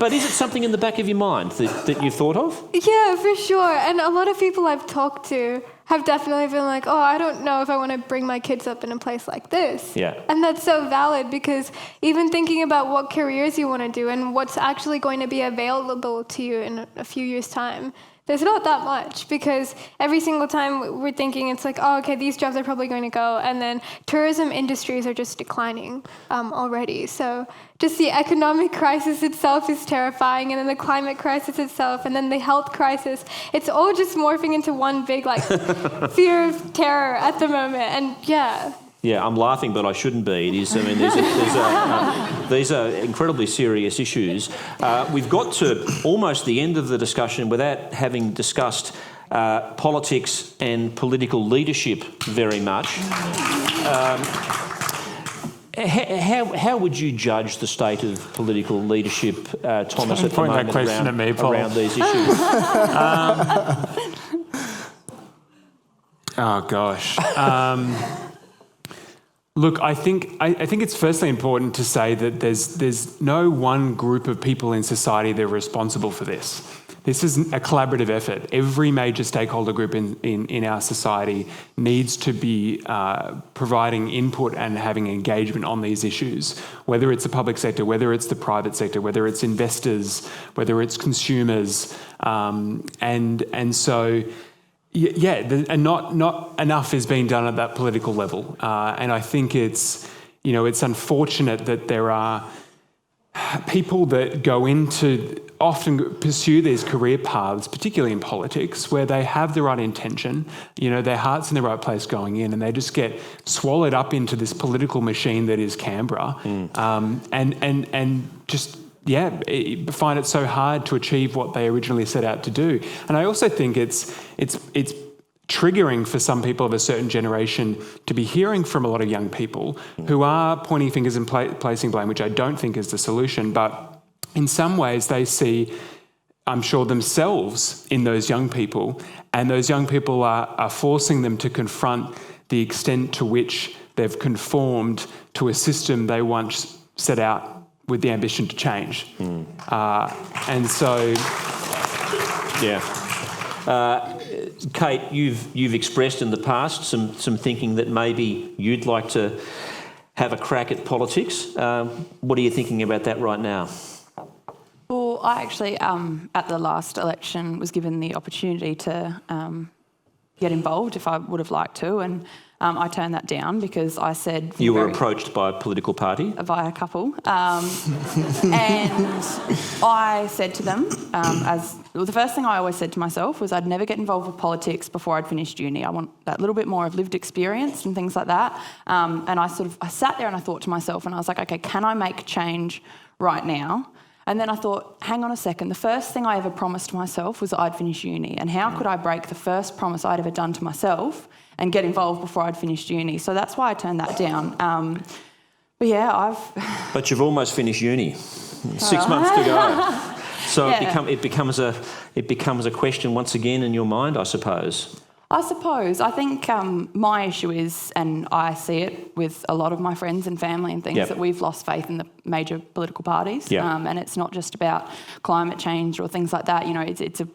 But is it something in the back of your mind that you've thought of? Yeah, for sure. And a lot of people I've talked to have definitely been like, I don't know if I want to bring my kids up in a place like this. Yeah. And that's so valid because even thinking about what careers you want to do and what's actually going to be available to you in a few years' time, there's not that much because every single time we're thinking it's like, these jobs are probably going to go, and then tourism industries are just declining already. So just the economic crisis itself is terrifying, and then the climate crisis itself, and then the health crisis. It's all just morphing into one big fear of terror at the moment, and Yeah, I'm laughing, but I shouldn't be. It is. I mean, these are incredibly serious issues. We've got to almost the end of the discussion without having discussed politics and political leadership very much. How would you judge the state of political leadership, Thomas, at the moment around these issues? Oh gosh. Look, I think it's firstly important to say that there's no one group of people in society that are responsible for this. This is a collaborative effort. Every major stakeholder group in our society needs to be providing input and having engagement on these issues, whether it's the public sector, whether it's the private sector, whether it's investors, whether it's consumers, and so. And not enough is being done at that political level, and I think it's unfortunate that there are people that often pursue these career paths, particularly in politics, where they have the right intention, their heart's in the right place going in, and they just get swallowed up into this political machine that is Canberra, and just. Find it so hard to achieve what they originally set out to do. And I also think it's triggering for some people of a certain generation to be hearing from a lot of young people who are pointing fingers and placing blame, which I don't think is the solution. But in some ways they see, I'm sure, themselves in those young people, and those young people are forcing them to confront the extent to which they've conformed to a system they once set out with the ambition to change. And so... Kate, you've expressed in the past some thinking that maybe you'd like to have a crack at politics. What are you thinking about that right now? Well, I actually, at the last election, was given the opportunity to get involved if I would have liked to, and I turned that down because I said... You were approached by a political party? By a couple. And I said to them, the first thing I always said to myself was I'd never get involved with politics before I'd finished uni. I want that little bit more of lived experience and things like that. And I sat there and I thought to myself, and I was like, okay, can I make change right now? And then I thought, hang on a second, the first thing I ever promised myself was I'd finish uni, and how could I break the first promise I'd ever done to myself and get involved before I'd finished uni? So that's why I turned that down. But yeah, But you've almost finished uni. 6 months to go. So yeah. it becomes a question once again in your mind, I suppose. I think my issue is, and I see it with a lot of my friends and family and things, that we've lost faith in the major political parties. And it's not just about climate change or things like that. You know, it's a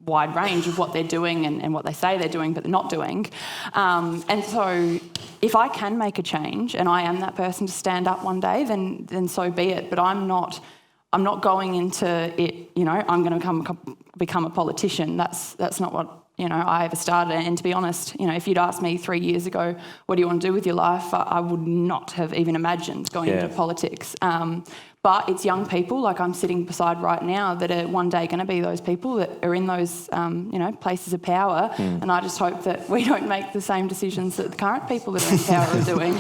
wide range of what they're doing and what they say they're doing but they're not doing. And so if I can make a change and I am that person to stand up one day, then so be it. But I'm not going into it, you know, I'm going to become a politician. That's not what, you know, I ever started. And to be honest, you know, if you'd asked me 3 years ago, what do you want to do with your life? I would not have even imagined going into politics. But it's young people, like I'm sitting beside right now, that are one day going to be those people that are in those, you know, places of power. And I just hope that we don't make the same decisions that the current people that are in power are doing.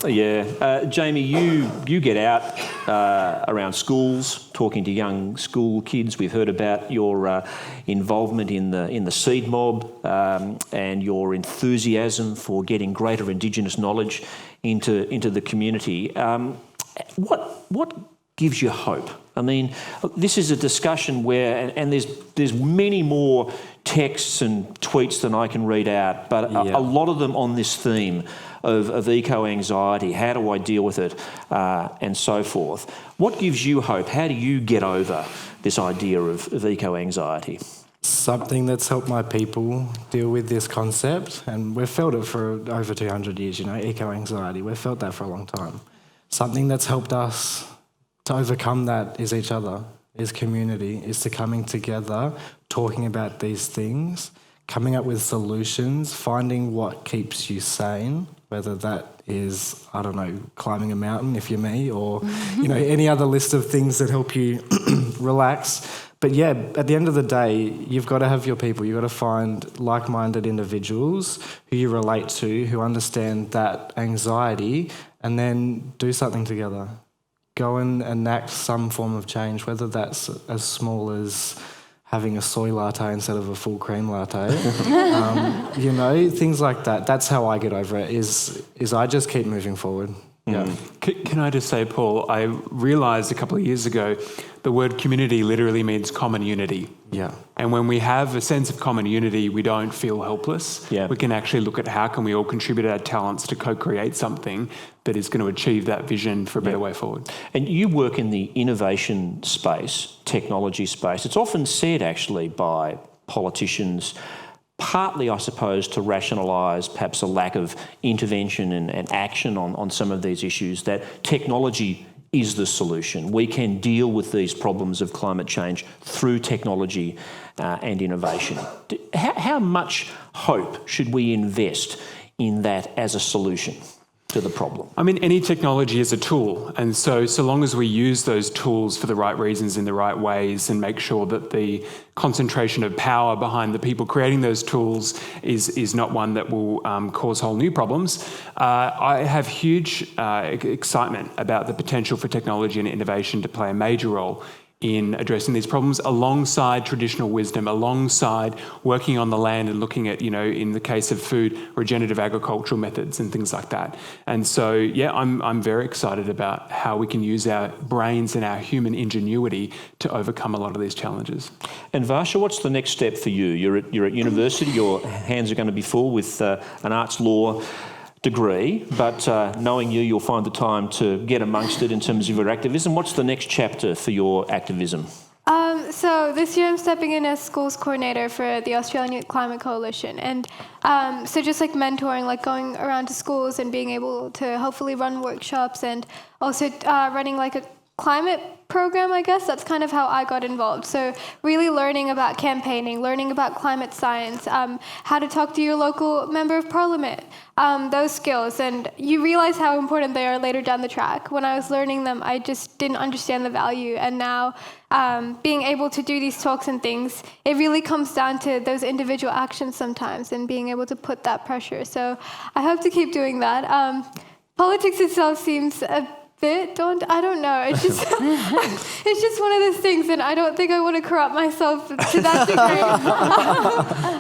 Yeah. Jamie, you get out around schools, talking to young school kids. We've heard about your involvement in the seed mob and your enthusiasm for getting greater Indigenous knowledge into the community. What gives you hope? I mean, this is a discussion where, and there's many more texts and tweets than I can read out, but a lot of them on this theme of eco-anxiety, how do I deal with it, and so forth. What gives you hope? How do you get over this idea of eco-anxiety? Something that's helped my people deal with this concept, and we've felt it for over 200 years, you know, eco-anxiety. We've felt that for a long time. Something that's helped us to overcome that is each other, is community, is to coming together, talking about these things, coming up with solutions, finding what keeps you sane, whether that is, I don't know, climbing a mountain if you're me, or, you know, any other list of things that help you relax. But yeah, at the end of the day, you've got to have your people. You've got to find like-minded individuals who you relate to, who understand that anxiety, and then do something together. Go and enact some form of change, whether that's as small as having a soy latte instead of a full cream latte. You know, things like that. That's how I get over it, is I just keep moving forward. Yeah. Can I just say, Paul, I realised a couple of years ago the word community literally means common unity. Yeah. And when we have a sense of common unity, we don't feel helpless. Yeah. We can actually look at how can we all contribute our talents to co-create something that is going to achieve that vision for a better way forward. And you work in the innovation space, technology space. It's often said actually by politicians, partly, I suppose, to rationalise perhaps a lack of intervention and action on some of these issues, that technology is the solution. We can deal with these problems of climate change through technology and innovation. How much hope should we invest in that as a solution to the problem? I mean, any technology is a tool, and so long as we use those tools for the right reasons in the right ways and make sure that the concentration of power behind the people creating those tools is not one that will cause whole new problems, I have huge excitement about the potential for technology and innovation to play a major role in addressing these problems alongside traditional wisdom, alongside working on the land and looking at, you know, in the case of food, regenerative agricultural methods and things like that. And so, yeah, I'm very excited about how we can use our brains and our human ingenuity to overcome a lot of these challenges. And Varsha, what's the next step for you? You're at university, your hands are going to be full with an arts law degree, but knowing you'll find the time to get amongst it in terms of your activism. What's the next chapter for your activism? So this year I'm stepping in as schools coordinator for the Australian Youth Climate Coalition. And so just like mentoring, like going around to schools and being able to hopefully run workshops and also running like a climate program, I guess. That's kind of how I got involved. So really learning about campaigning, learning about climate science, how to talk to your local member of parliament, those skills. And you realize how important they are later down the track. When I was learning them, I just didn't understand the value. And now being able to do these talks and things, it really comes down to those individual actions sometimes and being able to put that pressure. So I hope to keep doing that. Politics itself seems a bit I don't know. It's just it's just one of those things, and I don't think I want to corrupt myself to that degree.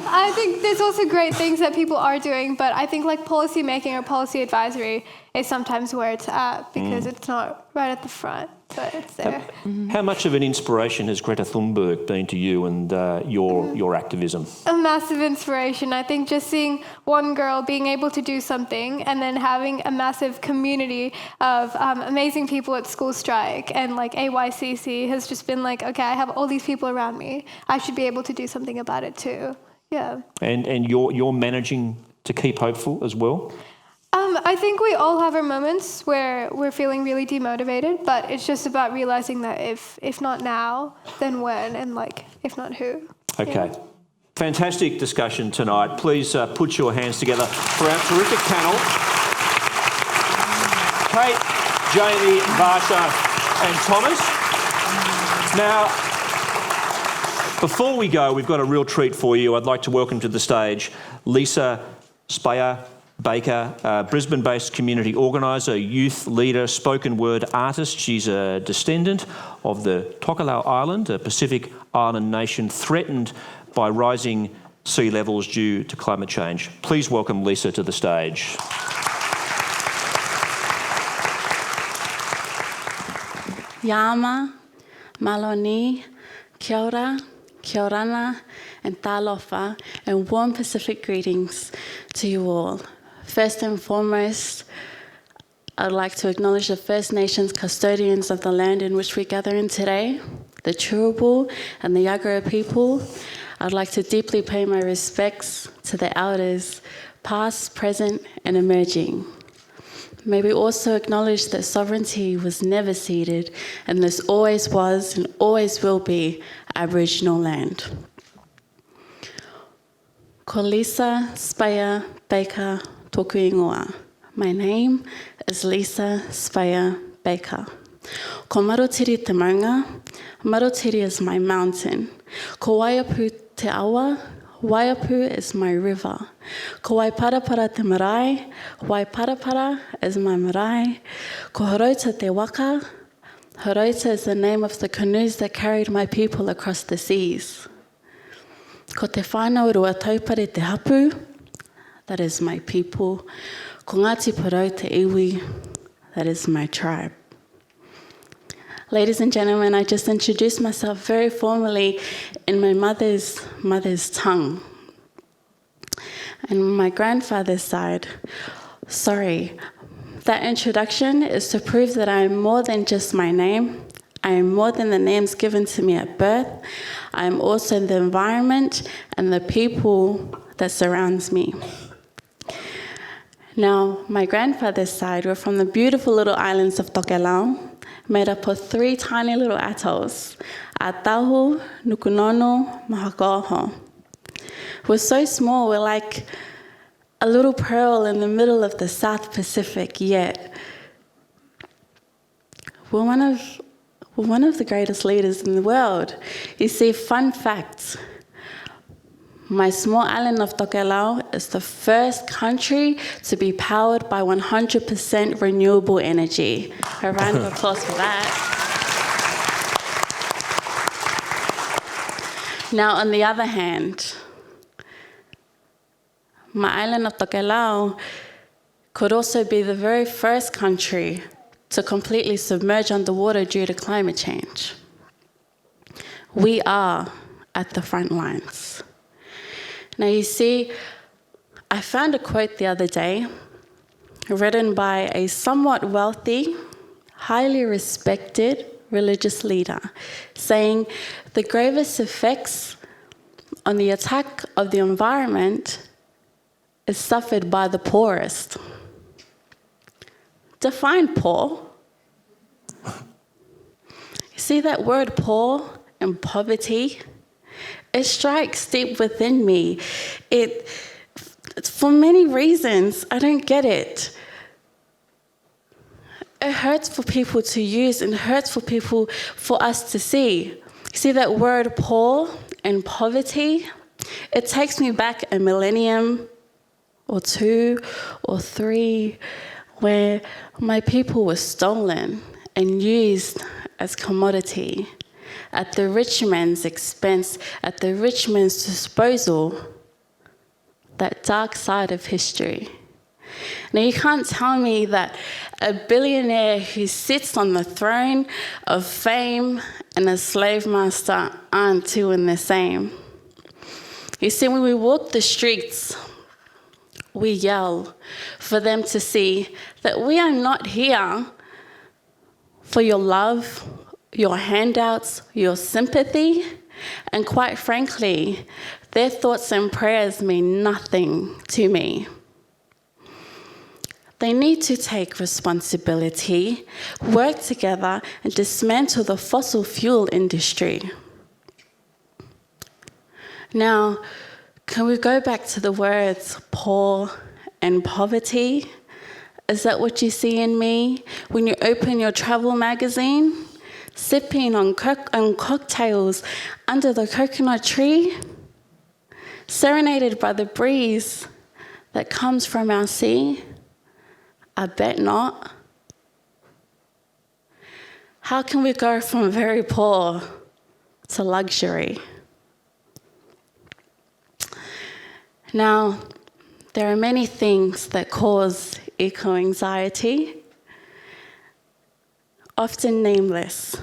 I think there's also great things that people are doing, but I think like policy making or policy advisory is sometimes where it's at because it's not right at the front, but it's there. How much of an inspiration has Greta Thunberg been to you and your activism? A massive inspiration. I think just seeing one girl being able to do something and then having a massive community of amazing people at School Strike and like AYCC has just been like, okay, I have all these people around me. I should be able to do something about it too. Yeah. And you're managing to keep hopeful as well? I think we all have our moments where we're feeling really demotivated, but it's just about realizing that if not now, then when, and like, if not who. Okay. Yeah. Fantastic discussion tonight. Please put your hands together for our terrific panel. Kate, Jamie, Varsha and Thomas. Now, before we go, we've got a real treat for you. I'd like to welcome to the stage Lisa Baker, Brisbane-based community organiser, youth leader, spoken word artist. She's a descendant of the Tokelau Island, a Pacific island nation threatened by rising sea levels due to climate change. Please welcome Lisa to the stage. Yama, Maloni, Kia ora, Kia orana, and talofa, and warm Pacific greetings to you all. First and foremost, I'd like to acknowledge the First Nations custodians of the land in which we gather in today, the Turrbal and the Yagara people. I'd like to deeply pay my respects to the elders, past, present, and emerging. May we also acknowledge that sovereignty was never ceded, and this always was and always will be Aboriginal land. Ko Lisa Spaya Baker toku ingoa. My name is Lisa Spaya Baker. Ko Marotiri te maunga. Marotiri is my mountain. Ko Waiapu te awa. Waiapu is my river. Ko Waiparapara te marae. Waiparapara is my marae. Ko Horota te waka. Horota is the name of the canoes that carried my people across the seas. Ko te whānau rua taupare te hapu. That is my people. Ko Ngāti Porou te iwi. That is my tribe. Ladies and gentlemen, I just introduced myself very formally in my mother's tongue. And my grandfather's side, sorry, that introduction is to prove that I am more than just my name. I am more than the names given to me at birth. I am also the environment and the people that surrounds me. Now, my grandfather's side were from the beautiful little islands of Tokelau, made up of 3 tiny little atolls, Atahu, Nukunono, Mahakaoho. We're so small, we're like a little pearl in the middle of the South Pacific, yet we're one of the greatest leaders in the world. You see, fun fact, my small island of Tokelau is the first country to be powered by 100% renewable energy. A round of applause for that. Now, on the other hand, my island of Tokelau could also be the very first country to completely submerge underwater due to climate change. We are at the front lines. Now you see, I found a quote the other day written by a somewhat wealthy, highly respected, religious leader, saying the gravest effects on the attack of the environment is suffered by the poorest. Define poor. You see that word poor and poverty? It strikes deep within me. It's for many reasons. I don't get it. It hurts for people to use and hurts for us to see. You see that word poor and poverty? It takes me back a millennium or 2 or 3 where my people were stolen and used as commodity at the rich man's expense, at the rich man's disposal, that dark side of history. Now, you can't tell me that a billionaire who sits on the throne of fame and a slave master aren't two and the same. You see, when we walk the streets, we yell for them to see that we are not here for your love, your handouts, your sympathy, and quite frankly, their thoughts and prayers mean nothing to me. They need to take responsibility, work together, and dismantle the fossil fuel industry. Now, can we go back to the words poor and poverty? Is that what you see in me when you open your travel magazine? Sipping on cocktails under the coconut tree? Serenaded by the breeze that comes from our sea? I bet not. How can we go from very poor to luxury? Now, there are many things that cause eco-anxiety, often nameless.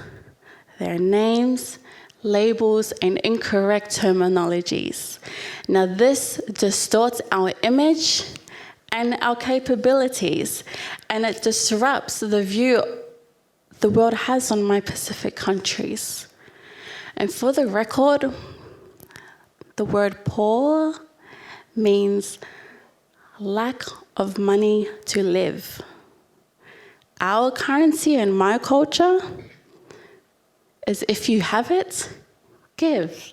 There are names, labels, and incorrect terminologies. Now, this distorts our image and our capabilities, and it disrupts the view the world has on my Pacific countries. And for the record, the word poor means lack of money to live. Our currency in my culture is if you have it, give.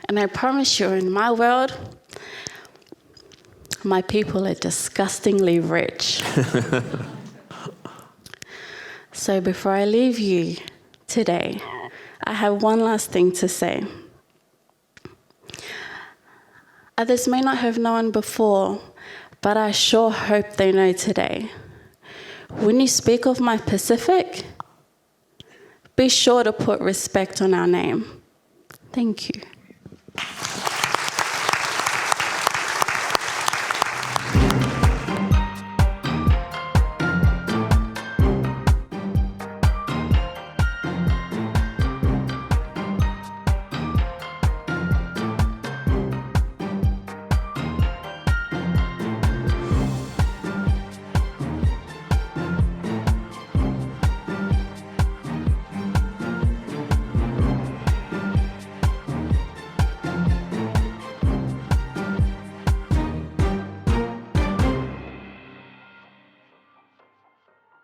And I promise you, in my world, my people are disgustingly rich. So before I leave you today, I have one last thing to say. Others may not have known before, but I sure hope they know today. When you speak of my Pacific, be sure to put respect on our name. Thank you.